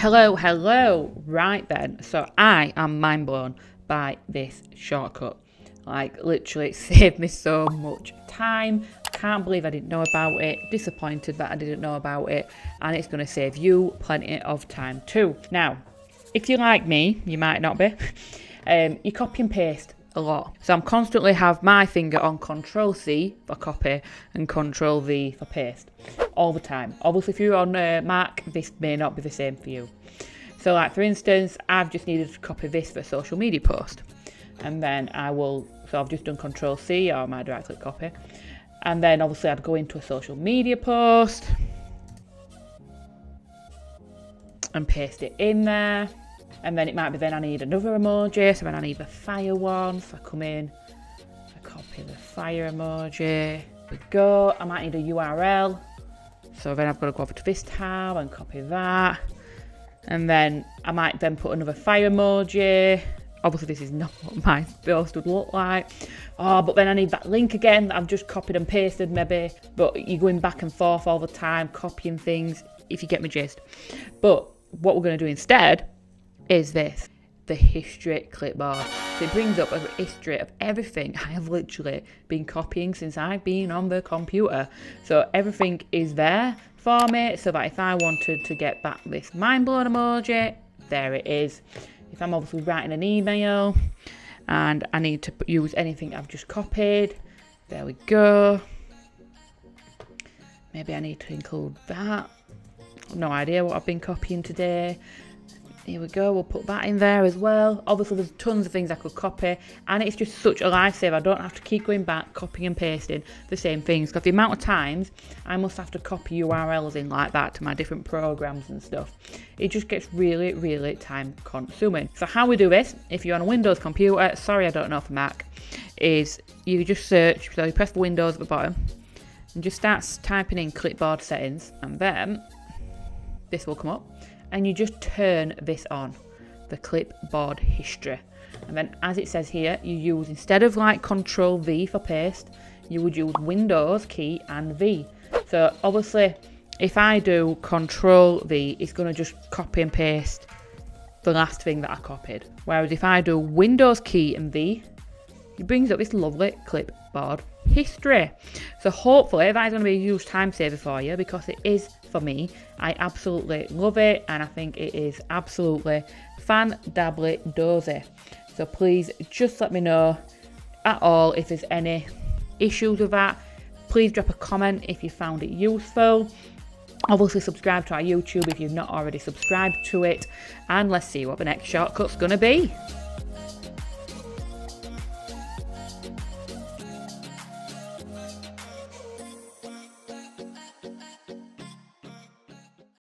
Hello. Right then, so I am mind blown by this shortcut. Like, literally, it saved me so much time. Can't believe I didn't know about it. Disappointed that I didn't know about it. And it's going to save you plenty of time too. Now, if you're like me, you might not be, you copy and paste a lot. So I'm constantly have my finger on Control-C for copy and Control-V for paste all the time. Obviously, if you're on Mac, this may not be the same for you. So like, for instance, I've just needed to copy this for a social media post. And then so I've just done Control-C or my direct click copy. And then obviously I'd go into a social media post and paste it in there. And then it might be then I need another emoji, so then I need the fire one. So I come in, I copy the fire emoji. There we go. I might need a URL. So then I've got to go over to this tab and copy that. And then I might then put another fire emoji. Obviously this is not what my post would look like. Oh, but then I need that link again that I've just copied and pasted maybe. But you're going back and forth all the time, copying things, if you get my gist. But what we're going to do instead is this, the history clipboard. So it brings up a history of everything I have literally been copying since I've been on the computer. So everything is there for me, so that if I wanted to get back this mind blown emoji, there it is. If I'm obviously writing an email and I need to use anything I've just copied, there we go. Maybe I need to include that. No idea what I've been copying today. Here we go, we'll put that in there as well. Obviously there's tons of things I could copy, and it's just such a lifesaver. I don't have to keep going back, copying and pasting the same things, because the amount of times I must have to copy URLs in like that to my different programs and stuff, it just gets really time consuming. So how we do this, if you're on a Windows computer, sorry I don't know for Mac, is you just search, so you press the Windows at the bottom and just start typing in clipboard settings, and then this will come up. And you just turn this on, the clipboard history. And then as it says here, you use, instead of like Control-V for paste, you would use Windows key and V. So obviously, if I do Control-V, it's gonna just copy and paste the last thing that I copied. Whereas if I do Windows key and V, it brings up this lovely clipboard history. So hopefully that is going to be a huge time saver for you, because it is for me. I absolutely love it, and I think it is absolutely fan-dably dozy. So please just let me know at all if there's any issues with that. Please drop a comment if you found it useful. Obviously subscribe to our YouTube if you've not already subscribed to it, and let's see what the next shortcut's going to be.